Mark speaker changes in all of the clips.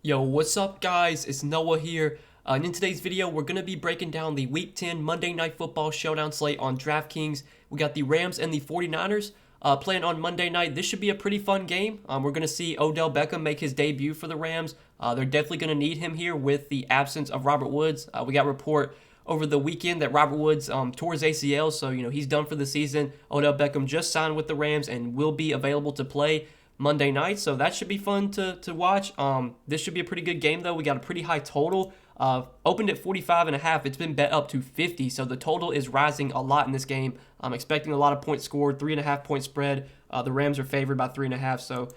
Speaker 1: Yo, what's up guys? It's Noah here. And in today's video, we're going to be breaking down the Week 10 Monday Night Football Showdown slate on Draftkings. We got the Rams and the 49ers playing on Monday night. This should be a pretty fun game. We're going to see Odell Beckham make his debut for the Rams. They're definitely going to need him here with the absence of Robert Woods. We got a report over the weekend that Robert Woods tore his ACL, so he's done for the season. Odell Beckham just signed with the Rams and will be available to play Monday night, so that should be fun to watch. This should be a pretty good game, though. We got a pretty high total. Opened at 45.5. It's been bet up to 50, so the total is rising a lot in this game. I'm expecting a lot of points scored, 3.5 point spread. The Rams are favored by 3.5, so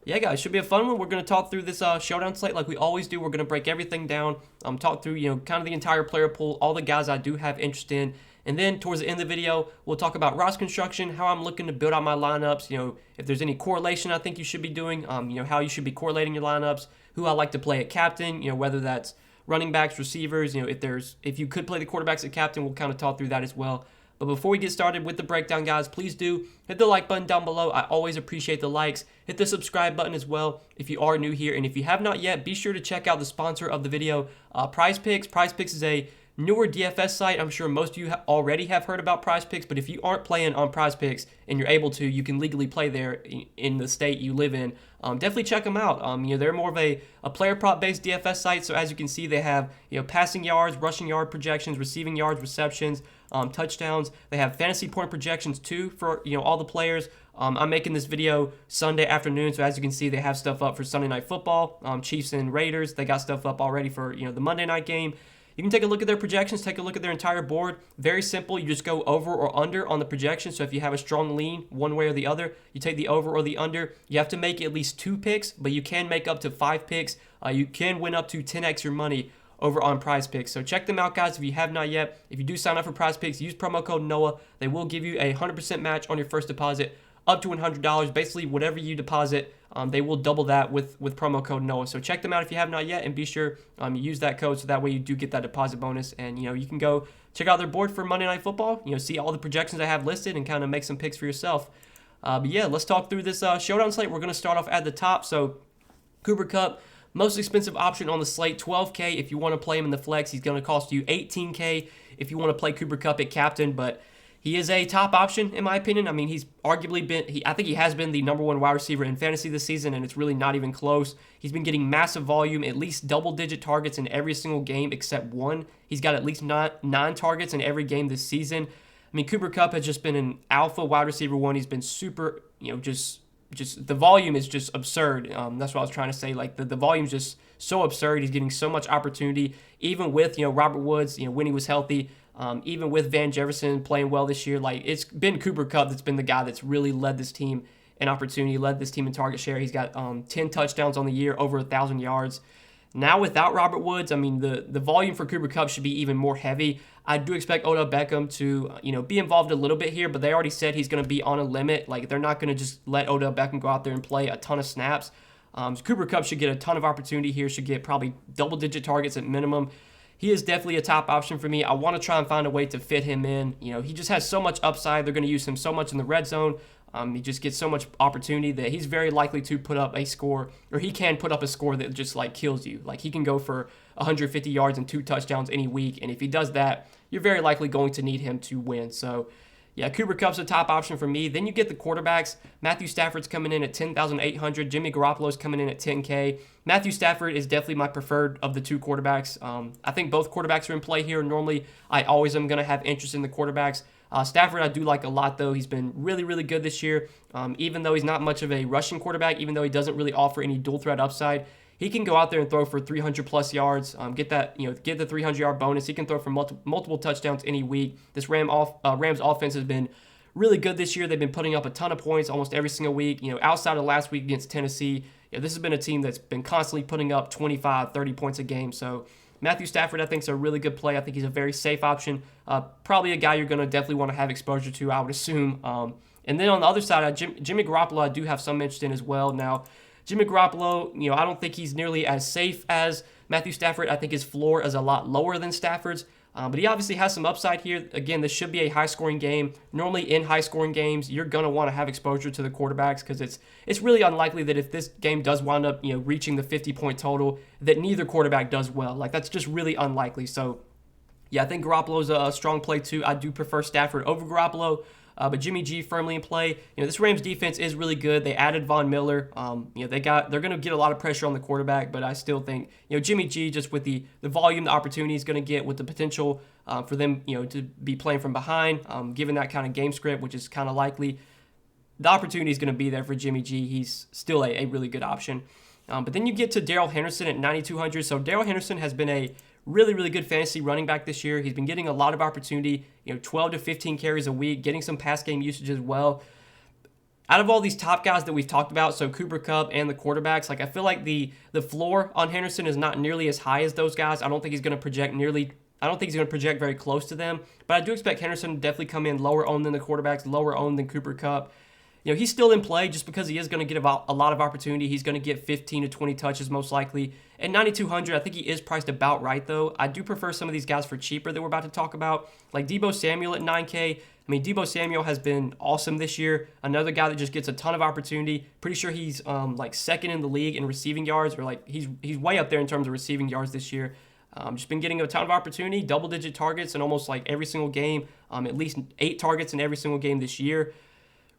Speaker 1: yeah, guys, should be a fun one. We're going to talk through this showdown slate like we always do. We're going to break everything down, talk through, kind of the entire player pool, all the guys I do have interest in. And then towards the end of the video, we'll talk about roster construction, how I'm looking to build out my lineups, if there's any correlation I think you should be doing, how you should be correlating your lineups, who I like to play at captain, whether that's running backs, receivers, if you could play the quarterbacks at captain, we'll kind of talk through that as well. But before we get started with the breakdown, guys, please do hit the like button down below. I always appreciate the likes. Hit the subscribe button as well if you are new here. And if you have not yet, be sure to check out the sponsor of the video, Prize Picks. Prize Picks is a newer DFS site. I'm sure most of you already have heard about Prize Picks, but if you aren't playing on Prize Picks and you're able to, you can legally play there in the state you live in. Definitely check them out. They're more of a player prop based DFS site. So as you can see, they have passing yards, rushing yard projections, receiving yards, receptions, touchdowns. They have fantasy point projections too for all the players. I'm making this video Sunday afternoon, so as you can see, they have stuff up for Sunday Night Football, Chiefs and Raiders. They got stuff up already for the Monday night game. You can take a look at their projections, take a look at their entire board. Very simple. You just go over or under on the projection. So if you have a strong lean one way or the other, you take the over or the under. You have to make at least 2 picks, but you can make up to 5 picks. You can win up to 10x your money over on Prize Picks. So check them out, guys, if you have not yet. If you do sign up for Prize Picks, use promo code NOAH. They will give you a 100% match on your first deposit up to $100. Basically, whatever you deposit, they will double that with promo code NOAH. So check them out if you have not yet, and be sure you use that code so that way you do get that deposit bonus. And you can go check out their board for Monday Night Football. See all the projections I have listed and kind of make some picks for yourself. But yeah, let's talk through this showdown slate. We're going to start off at the top. So Cooper Kupp, most expensive option on the slate, $12K. If you want to play him in the flex, he's going to cost you $18K if you want to play Cooper Kupp at captain, but he is a top option, in my opinion. I mean, he's arguably been, I think he has been the #1 wide receiver in fantasy this season, and it's really not even close. He's been getting massive volume, at least double-digit targets in every single game except one. He's got at least 9 targets in every game this season. I mean, Cooper Kupp has just been an alpha wide receiver 1. He's been super, just the volume is just absurd. That's what I was trying to say. Like, the volume is just so absurd. He's getting so much opportunity, even with, Robert Woods, when he was healthy. Even with Van Jefferson playing well this year, like it's been Cooper Kupp that's been the guy that's really led this team in opportunity, led this team in target share. He's got 10 touchdowns on the year, over 1,000 yards. Now without Robert Woods, I mean the volume for Cooper Kupp should be even more heavy. I do expect Odell Beckham to be involved a little bit here, but they already said he's going to be on a limit. Like they're not going to just let Odell Beckham go out there and play a ton of snaps. So Cooper Kupp should get a ton of opportunity here. Should get probably double-digit targets at minimum. He is definitely a top option for me. I want to try and find a way to fit him in. He just has so much upside. They're going to use him so much in the red zone. He just gets so much opportunity that he's very likely to put up a score, or he can put up a score that just like kills you. Like he can go for 150 yards and 2 touchdowns any week, and if he does that, you're very likely going to need him to win. So yeah, Cooper Kupp's a top option for me. Then you get the quarterbacks. Matthew Stafford's coming in at $10,800. Jimmy Garoppolo's coming in at $10K. Matthew Stafford is definitely my preferred of the 2 quarterbacks. I think both quarterbacks are in play here. Normally, I always am going to have interest in the quarterbacks. Stafford I do like a lot, though. He's been really, really good this year. Even though he's not much of a rushing quarterback, even though he doesn't really offer any dual threat upside, he can go out there and throw for 300-plus yards, get the 300-yard bonus. He can throw for multiple touchdowns any week. This Rams offense has been really good this year. They've been putting up a ton of points almost every single week. Outside of last week against Tennessee, this has been a team that's been constantly putting up 25, 30 points a game. So Matthew Stafford, I think, is a really good play. I think he's a very safe option. Probably a guy you're going to definitely want to have exposure to, I would assume. And then on the other side, Jimmy Garoppolo, I do have some interest in as well. Now, Jimmy Garoppolo, I don't think he's nearly as safe as Matthew Stafford. I think his floor is a lot lower than Stafford's. But he obviously has some upside here. Again, this should be a high-scoring game. Normally in high-scoring games, you're going to want to have exposure to the quarterbacks because it's really unlikely that if this game does wind up reaching the 50-point total, that neither quarterback does well. Like, that's just really unlikely. So, yeah, I think Garoppolo's a strong play too. I do prefer Stafford over Garoppolo. But Jimmy G firmly in play. This Rams defense is really good. They added Von Miller. They're going to get a lot of pressure on the quarterback, but I still think Jimmy G, just with the volume, the opportunity he's going to get, with the potential for them to be playing from behind, given that kind of game script, which is kind of likely, the opportunity is going to be there for Jimmy G. He's still a really good option. But then you get to Darrell Henderson at 9,200. So Darrell Henderson has been a really, really good fantasy running back this year. He's been getting a lot of opportunity, 12 to 15 carries a week, getting some pass game usage as well. Out of all these top guys that we've talked about, so Cooper Kupp and the quarterbacks, I feel like the floor on Henderson is not nearly as high as those guys. I don't think he's going to project very close to them, but I do expect Henderson to definitely come in lower owned than the quarterbacks, lower owned than Cooper Kupp. He's still in play just because he is going to get a lot of opportunity. He's going to get 15 to 20 touches most likely. At 9,200, I think he is priced about right, though. I do prefer some of these guys for cheaper that we're about to talk about, like Deebo Samuel at 9K. Deebo Samuel has been awesome this year. Another guy that just gets a ton of opportunity. Pretty sure he's second in the league in receiving yards, or he's way up there in terms of receiving yards this year. Just been getting a ton of opportunity, double-digit targets in almost every single game, at least 8 targets in every single game this year.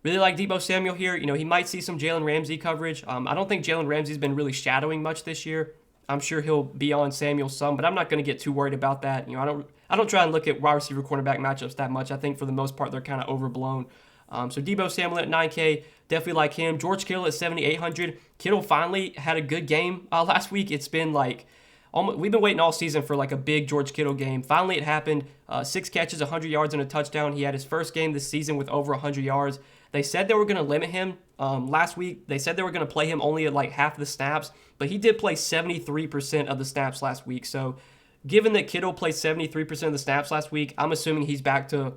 Speaker 1: Really like Deebo Samuel here. He might see some Jalen Ramsey coverage. I don't think Jalen Ramsey's been really shadowing much this year. I'm sure he'll be on Samuel some, but I'm not going to get too worried about that. I don't try and look at wide receiver cornerback matchups that much. I think for the most part they're kind of overblown. So Deebo Samuel at 9K, definitely like him. George Kittle at 7,800. Kittle finally had a good game last week. It's been we've been waiting all season for a big George Kittle game. Finally it happened. 6 catches, 100 yards and a touchdown. He had his first game this season with over 100 yards. They said they were going to limit him last week. They said they were going to play him only at half of the snaps, but he did play 73% of the snaps last week. So given that Kittle played 73% of the snaps last week, I'm assuming he's back to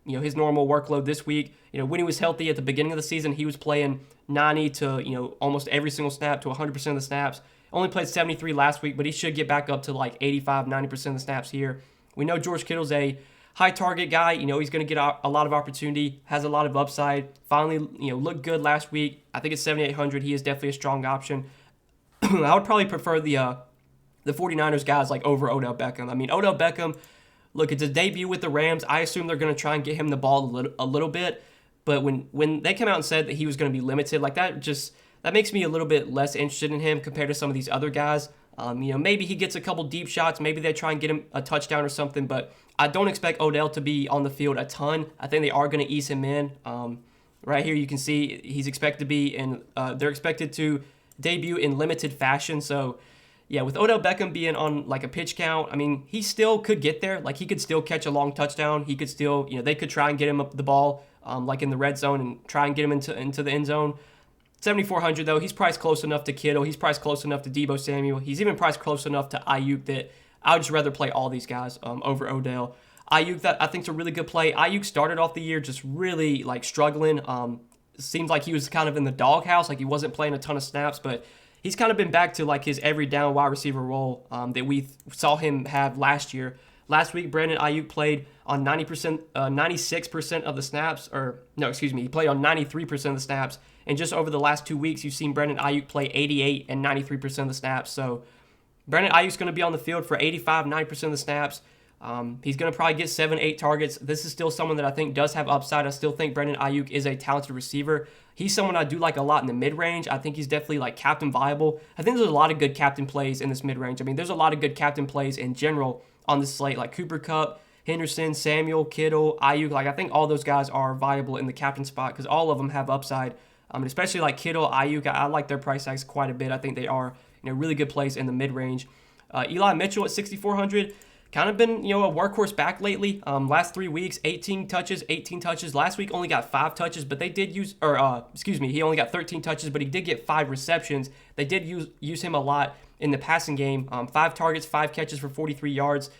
Speaker 1: his normal workload this week. When he was healthy at the beginning of the season, he was playing 90 to almost every single snap, to 100% of the snaps. Only played 73 last week, but he should get back up to 85, 90% of the snaps here. We know George Kittle's a high target guy. He's going to get a lot of opportunity, has a lot of upside. Finally, looked good last week. I think at 7,800, he is definitely a strong option. I would probably prefer the 49ers guys over Odell Beckham. Odell Beckham, look, it's a debut with the Rams. I assume they're going to try and get him the ball a little bit. But when they came out and said that he was going to be limited, that makes me a little bit less interested in him compared to some of these other guys. Maybe he gets a couple deep shots. Maybe they try and get him a touchdown or something. But I don't expect Odell to be on the field a ton. I think they are going to ease him in. Right here you can see he's expected to be they're expected to debut in limited fashion. So, yeah, with Odell Beckham being on a pitch count, he still could get there. He could still catch a long touchdown. He could still, they could try and get him up the ball in the red zone and try and get him into the end zone. 7,400 though, he's priced close enough to Kittle. He's priced close enough to Deebo Samuel. He's even priced close enough to Ayuk that I would just rather play all these guys over Odell. Ayuk, that I think is a really good play. Ayuk started off the year just really struggling. Seems like he was kind of in the doghouse, he wasn't playing a ton of snaps, but he's kind of been back to his every down wide receiver role that we saw him have last year. Last week, Brandon Ayuk played on 96% of the snaps, he played on 93% of the snaps. And just over the last 2 weeks, you've seen Brandon Ayuk play 88 and 93% of the snaps. So Brandon Ayuk's going to be on the field for 85, 90% of the snaps. He's going to probably get 7, 8 targets. This is still someone that I think does have upside. I still think Brandon Ayuk is a talented receiver. He's someone I do like a lot in the mid-range. I think he's definitely captain viable. I think there's a lot of good captain plays in this mid-range. There's a lot of good captain plays in general on this slate, like Cooper Kupp, Henderson, Samuel, Kittle, Ayuk. I think all those guys are viable in the captain spot because all of them have upside. Especially Kittle, Ayuk, I like their price tags quite a bit. I think they are really good plays in the mid-range. Eli Mitchell at 6,400, kind of been a workhorse back lately. Last 3 weeks, 18 touches. Last week only got 5 touches, but they did he only got 13 touches, but he did get 5 receptions. They did use him a lot in the passing game. 5 targets, 5 catches for 43 yards.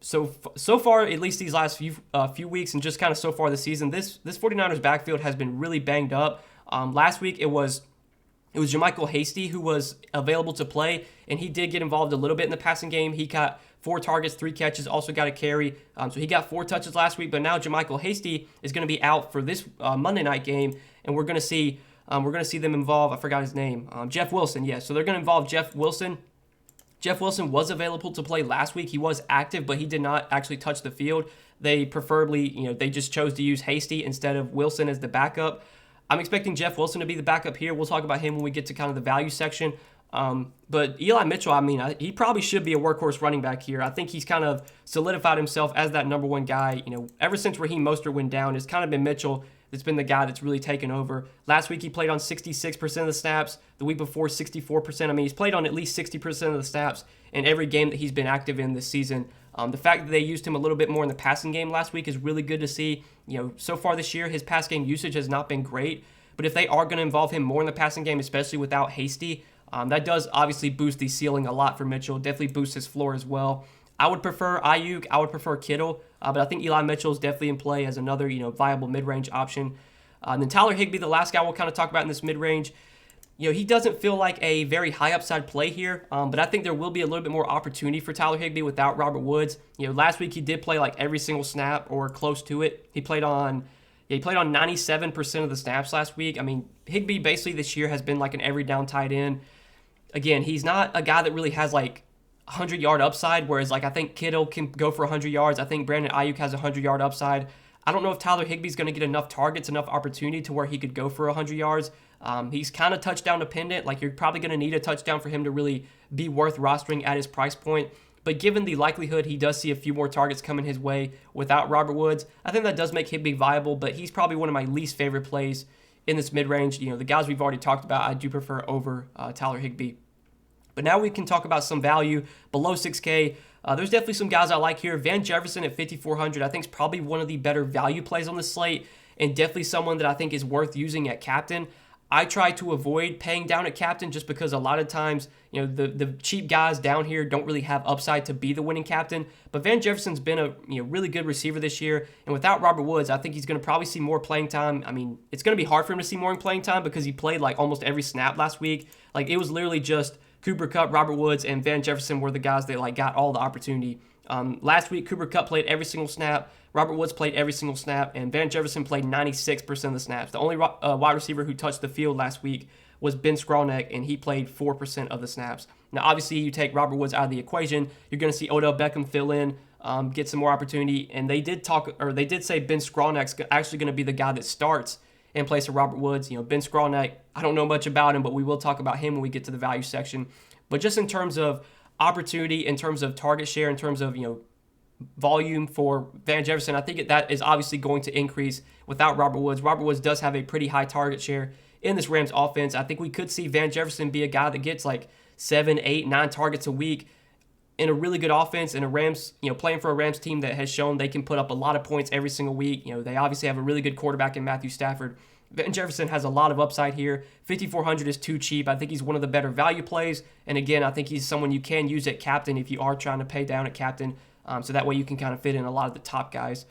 Speaker 1: So far, at least these last few weeks and just kind of so far this season, this 49ers backfield has been really banged up. Last week it was It was JaMychal Hasty who was available to play, and he did get involved a little bit in the passing game. He got 4 targets, 3 catches, also got a carry. So he got 4 touches last week, but now JaMychal Hasty is going to be out for this Monday night game, and we're going to see them involve, I forgot his name, Jeff Wilson. Yeah, so they're going to involve Jeff Wilson. Jeff Wilson was available to play last week. He was active, but he did not actually touch the field. They preferably, they just chose to use Hasty instead of Wilson as the backup. I'm expecting Jeff Wilson to be the backup here. We'll talk about him when we get to kind of the value section. But Eli Mitchell, he probably should be a workhorse running back here. I think he's kind of solidified himself as that number 1 guy. Ever since Raheem Mostert went down, it's kind of been Mitchell that's been the guy that's really taken over. Last week he played on 66% of the snaps. The week before, 64%. He's played on at least 60% of the snaps in every game that he's been active in this season. The fact that they used him a little bit more in the passing game last week is really good to see. So far this year, his pass game usage has not been great. But if they are going to involve him more in the passing game, especially without Hasty, that does obviously boost the ceiling a lot for Mitchell. Definitely boosts his floor as well. I would prefer Ayuk. I would prefer Kittle. But I think Eli Mitchell is definitely in play as another viable mid-range option. And then Tyler Higbee, the last guy we'll kind of talk about in this mid-range. He doesn't feel like a very high upside play here, but I think there will be a little bit more opportunity for Tyler Higbee without Robert Woods. Last week he did play like every single snap or close to it. He played on 97% of the snaps last week. Higbee basically this year has been like an every down tight end. Again, he's not a guy that really has like 100-yard upside, whereas like I think Kittle can go for 100 yards. I think Brandon Ayuk has a 100-yard upside. I don't know if Tyler Higbee's going to get enough targets, enough opportunity to where he could go for 100 yards. He's kind of touchdown dependent. Like, you're probably going to need a touchdown for him to really be worth rostering at his price point. But given the likelihood he does see a few more targets coming his way without Robert Woods, I think that does make Higbee viable, but he's probably one of my least favorite plays in this mid-range. The guys we've already talked about, I do prefer over Tyler Higbee. But now we can talk about some value below 6K. There's definitely some guys I like here. Van Jefferson at 5,400 I think is probably one of the better value plays on the slate, and definitely someone that I think is worth using at captain. I try to avoid paying down at captain just because a lot of times, the cheap guys down here don't really have upside to be the winning captain. But Van Jefferson's been a really good receiver this year, and without Robert Woods, I think he's going to probably see more playing time. It's going to be hard for him to see more playing time because he played like almost every snap last week. Like, it was literally just Cooper Kupp, Robert Woods, and Van Jefferson were the guys that like got all the opportunity. Last week, Cooper Kupp played every single snap, Robert Woods played every single snap, and Van Jefferson played 96% of the snaps. The only wide receiver who touched the field last week was Ben Skronek, and he played 4% of the snaps. Now, obviously, you take Robert Woods out of the equation, you're going to see Odell Beckham fill in, get some more opportunity, and they did say Ben Skronek's actually going to be the guy that starts in place of Robert Woods. Ben Skronek, I don't know much about him, but we will talk about him when we get to the value section. But just in terms of opportunity, in terms of target share, in terms of volume for Van Jefferson, I think that is obviously going to increase without Robert Woods. Robert Woods does have a pretty high target share in this Rams offense. I think we could see Van Jefferson be a guy that gets like 7, 8, 9 targets a week in a really good offense, in a Rams, playing for a Rams team that has shown they can put up a lot of points every single week. They obviously have a really good quarterback in Matthew Stafford. Van Jefferson has a lot of upside here. 5,400 is too cheap. I think he's one of the better value plays. And again, I think he's someone you can use at captain if you are trying to pay down at captain. So that way you can kind of fit in a lot of the top guys.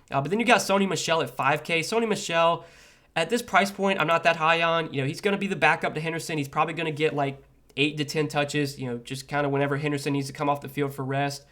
Speaker 1: But then you got Sony Michel at 5K. Sony Michel, at this price point, I'm not that high on. He's going to be the backup to Henderson. He's probably going to get like 8 to 10 touches, just kind of whenever Henderson needs to come off the field for rest.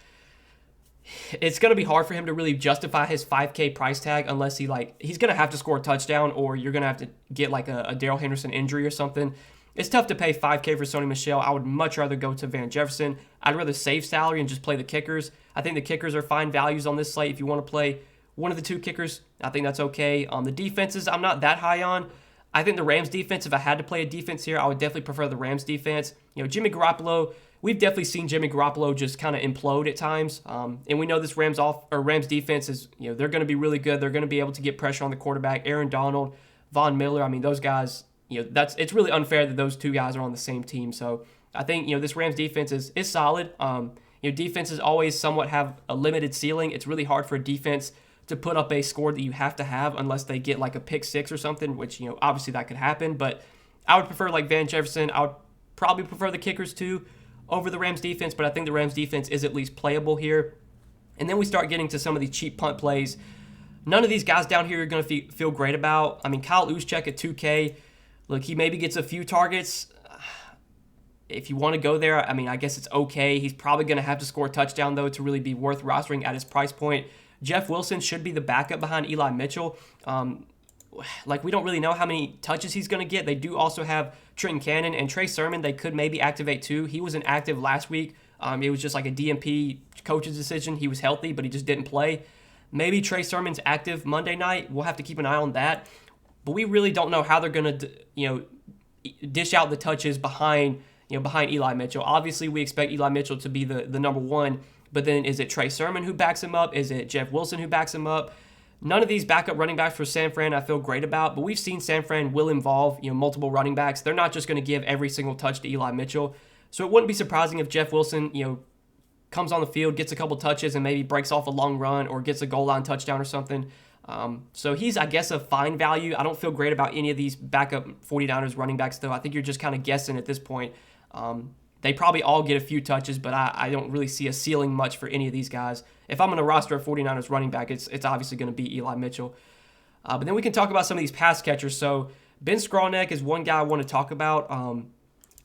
Speaker 1: It's going to be hard for him to really justify his 5K price tag unless he's going to have to score a touchdown, or you're going to have to get like a Darrell Henderson injury or something. It's tough to pay 5K for Sony Michel. I would much rather go to Van Jefferson. I'd rather save salary and just play the kickers. I think the kickers are fine values on this slate. If you want to play one of the 2 kickers, I think that's okay. The defenses, I'm not that high on. I think the Rams defense, if I had to play a defense here, I would definitely prefer the Rams defense. Jimmy Garoppolo, we've definitely seen Jimmy Garoppolo just kind of implode at times. And we know this Rams defense is, they're going to be really good. They're going to be able to get pressure on the quarterback. Aaron Donald, Von Miller, those guys, it's really unfair that those 2 guys are on the same team. So I think, this Rams defense is solid. Defenses always somewhat have a limited ceiling. It's really hard for a defense to put up a score that you have to have unless they get like a pick 6 or something, which, obviously that could happen. But I would prefer like Van Jefferson. I would probably prefer the kickers too over the Rams defense, but I think the Rams defense is at least playable here. And then we start getting to some of these cheap punt plays. None of these guys down here are going to feel great about. Kyle Juszczyk at 2K. Look, he maybe gets a few targets. If you want to go there, I mean, I guess it's okay. He's probably going to have to score a touchdown, though, to really be worth rostering at his price point. Jeff Wilson should be the backup behind Eli Mitchell. We don't really know how many touches he's going to get. They do also have Trenton Cannon and Trey Sermon. They could maybe activate too. He was inactive last week. It was just like a DNP coach's decision. He was healthy, but he just didn't play. Maybe Trey Sermon's active Monday night. We'll have to keep an eye on that. But we really don't know how they're going to, dish out the touches behind Eli Mitchell. Obviously, we expect Eli Mitchell to be the number one. But then is it Trey Sermon who backs him up? Is it Jeff Wilson who backs him up? None of these backup running backs for San Fran I feel great about, but we've seen San Fran will involve multiple running backs. They're not just going to give every single touch to Eli Mitchell. So it wouldn't be surprising if Jeff Wilson comes on the field, gets a couple touches, and maybe breaks off a long run or gets a goal line touchdown or something. So he's, I guess, a fine value. I don't feel great about any of these backup 49ers running backs, though. I think you're just kind of guessing at this point. They probably all get a few touches, but I don't really see a ceiling much for any of these guys. If I'm going to roster a 49ers running back, it's obviously going to be Eli Mitchell. But then we can talk about some of these pass catchers. So Ben Skowronek is one guy I want to talk about.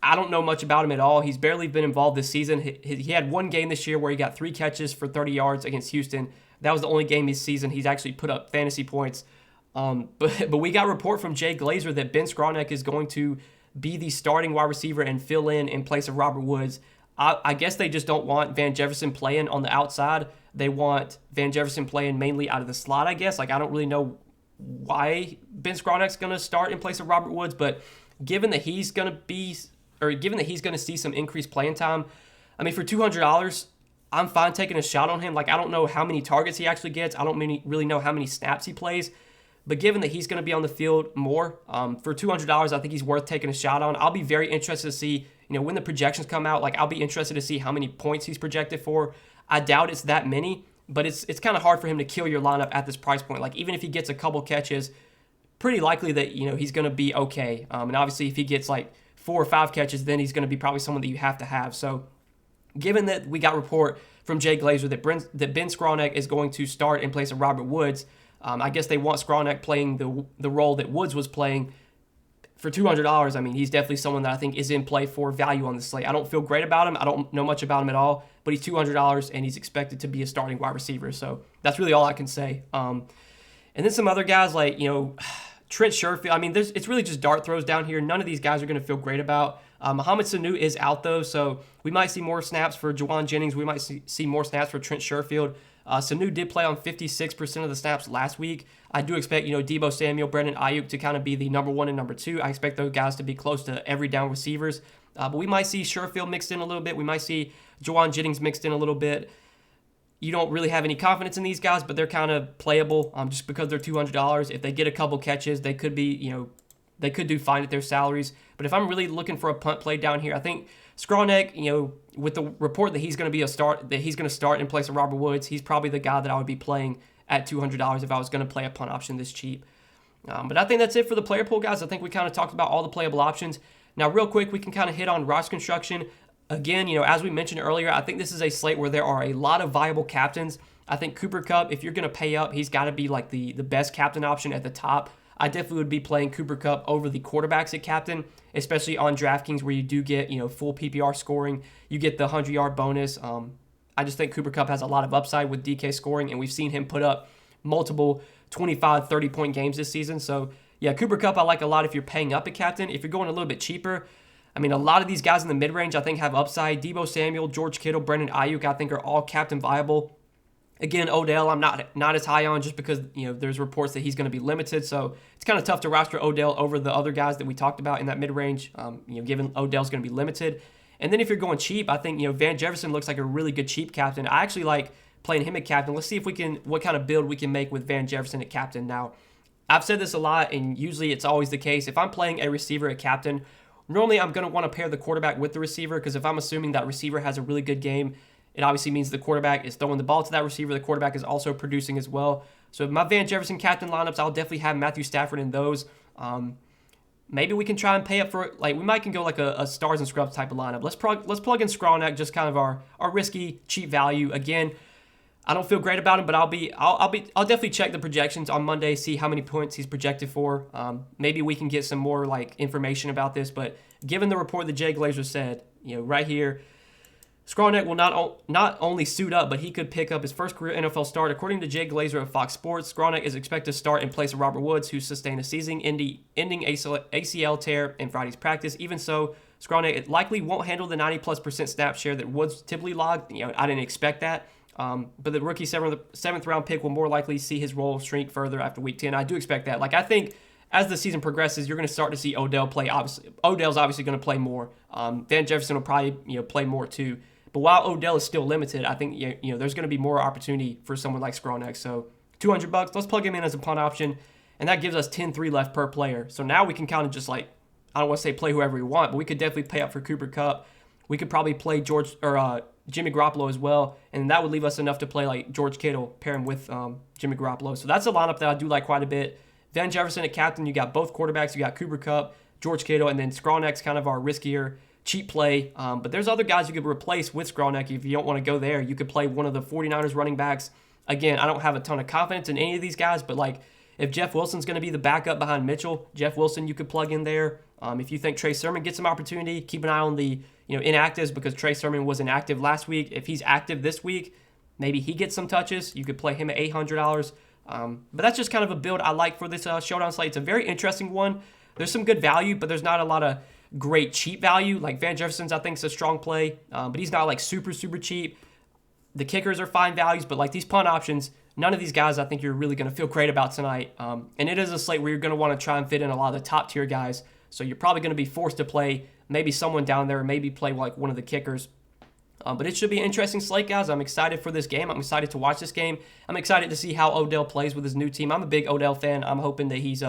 Speaker 1: I don't know much about him at all. He's barely been involved this season. He had one game this year where he got 3 catches for 30 yards against Houston. That was the only game this season he's actually put up fantasy points. But we got a report from Jay Glazer that Ben Skowronek is going to be the starting wide receiver and fill in place of Robert Woods. I guess they just don't want Van Jefferson playing on the outside. They want Van Jefferson playing mainly out of the slot, I guess. I don't really know why Ben Skowronek's going to start in place of Robert Woods, but given that he's going to see some increased playing time, I mean, for $200, I'm fine taking a shot on him. I don't know how many targets he actually gets. I don't really know how many snaps he plays. But given that he's going to be on the field more, for $200, I think he's worth taking a shot on. I'll be very interested to see, when the projections come out, I'll be interested to see how many points he's projected for. I doubt it's that many, but it's kind of hard for him to kill your lineup at this price point. Even if he gets a couple catches, pretty likely that, he's going to be okay. And obviously if he gets 4 or 5 catches, then he's going to be probably someone that you have to have. So given that we got a report from Jay Glazer that Ben Skowronek is going to start in place of Robert Woods, I guess they want Skowronek playing the role that Woods was playing. For $200, I mean, he's definitely someone that I think is in play for value on the slate. I don't feel great about him. I don't know much about him at all, but he's $200 and he's expected to be a starting wide receiver. So that's really all I can say. And then some other guys Trent Sherfield. I mean, it's really just dart throws down here. None of these guys are going to feel great about. Mohamed Sanu is out, though, so we might see more snaps for Juwan Jennings. We might see more snaps for Trent Sherfield. Sanu did play on 56% of the snaps last week. I do expect, Deebo Samuel, Brandon Ayuk to kind of be the number 1 and number 2. I expect those guys to be close to every down receivers. But we might see Sherfield mixed in a little bit. We might see Juwan Jennings mixed in a little bit. You don't really have any confidence in these guys, but they're kind of playable just because they're $200. If they get a couple catches, they could be, they could do fine at their salaries. But if I'm really looking for a punt play down here, I think Skowronek, with the report that he's going to start in place of Robert Woods, he's probably the guy that I would be playing at $200 if I was going to play a punt option this cheap. But I think that's it for the player pool, guys. I think we kind of talked about all the playable options. Now, real quick, we can kind of hit on roster construction. Again, as we mentioned earlier, I think this is a slate where there are a lot of viable captains. I think Cooper Kupp, if you're going to pay up, he's got to be the best captain option at the top. I definitely would be playing Cooper Kupp over the quarterbacks at captain, especially on DraftKings where you do get, full PPR scoring. You get the 100-yard bonus. I just think Cooper Kupp has a lot of upside with DK scoring, and we've seen him put up multiple 25, 30-point games this season. So, yeah, Cooper Kupp I like a lot if you're paying up at captain. If you're going a little bit cheaper, I mean, a lot of these guys in the mid-range I think have upside. Deebo Samuel, George Kittle, Brandon Ayuk I think are all captain viable. Again, Odell I'm not as high on just because, there's reports that he's going to be limited. So it's kind of tough to roster Odell over the other guys that we talked about in that mid-range, given Odell's going to be limited. And then if you're going cheap, I think, Van Jefferson looks like a really good cheap captain. I actually like playing him at captain. Let's see what kind of build we can make with Van Jefferson at captain. Now, I've said this a lot, and usually it's always the case. If I'm playing a receiver at captain, normally I'm going to want to pair the quarterback with the receiver, because if I'm assuming that receiver has a really good game, it obviously means the quarterback is throwing the ball to that receiver. The quarterback is also producing as well. So my Van Jefferson captain lineups, I'll definitely have Matthew Stafford in those. Maybe we can try and pay up for, we might can go a stars and scrubs type of lineup. Let's plug in Skowronek, just kind of our risky, cheap value. Again, I don't feel great about him, but I'll definitely check the projections on Monday, see how many points he's projected for. Maybe we can get some more like information about this. But given the report that Jay Glazer said, right here, Skronek will not only suit up, but he could pick up his first career NFL start. According to Jay Glazer of Fox Sports, Skronek is expected to start in place of Robert Woods, who sustained a season-ending ACL tear in Friday's practice. Even so, Skronek likely won't handle the 90+% snap share that Woods typically logged. I didn't expect that. But the rookie seventh round pick will more likely see his role shrink further after week 10. I do expect that. I think as the season progresses, you're going to start to see Odell play. Odell's obviously going to play more. Van Jefferson will probably play more too. But while Odell is still limited, I think there's going to be more opportunity for someone like Skronek. So $200, let's plug him in as a punt option, and that gives us 10-3 left per player. So now we can kind of just I don't want to say play whoever we want, but we could definitely pay up for Cooper Kupp. We could probably play Jimmy Garoppolo as well, and that would leave us enough to play George Kittle, pair him with Jimmy Garoppolo. So that's a lineup that I do like quite a bit. Van Jefferson at captain, you got both quarterbacks. You got Cooper Kupp, George Kittle, and then Skronek's kind of our riskier, cheap play. But there's other guys you could replace with Skronek if you don't want to go there. You could play one of the 49ers running backs. Again, I don't have a ton of confidence in any of these guys, but if Jeff Wilson's going to be the backup behind Mitchell, Jeff Wilson you could plug in there. If you think Trey Sermon gets some opportunity, keep an eye on the inactives because Trey Sermon was inactive last week. If he's active this week, maybe he gets some touches. You could play him at $800. But that's just kind of a build I like for this Showdown slate. It's a very interesting one. There's some good value, but there's not a lot of great cheap value. Van Jefferson's, I think, is a strong play, but he's not super, super cheap. The kickers are fine values, but these punt options, none of these guys I think you're really going to feel great about tonight. And it is a slate where you're going to want to try and fit in a lot of the top tier guys. So you're probably going to be forced to play maybe someone down there, maybe play one of the kickers. But it should be an interesting slate, guys. I'm excited for this game. I'm excited to watch this game. I'm excited to see how Odell plays with his new team. I'm a big Odell fan. I'm hoping that he's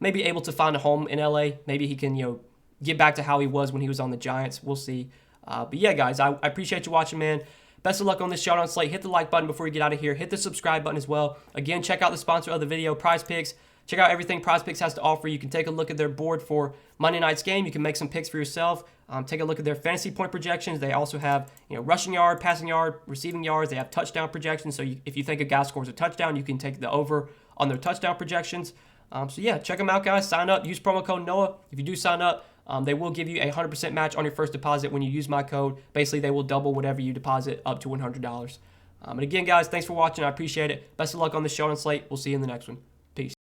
Speaker 1: maybe able to find a home in LA. Maybe he can get back to how he was when he was on the Giants. We'll see. But yeah, guys, I appreciate you watching, man. Best of luck on this Showdown slate. Hit the like button before you get out of here. Hit the subscribe button as well. Again, check out the sponsor of the video, Prize Picks. Check out everything Prize Picks has to offer. You can take a look at their board for Monday night's game. You can make some picks for yourself. Take a look at their fantasy point projections. They also have rushing yard, passing yard, receiving yards. They have touchdown projections. So if you think a guy scores a touchdown, you can take the over on their touchdown projections. So yeah, check them out, guys. Sign up. Use promo code Noah. If you do sign up, they will give you a 100% match on your first deposit when you use my code. Basically, they will double whatever you deposit up to $100. And again, guys, thanks for watching. I appreciate it. Best of luck on the Showdown slate. We'll see you in the next one. Peace.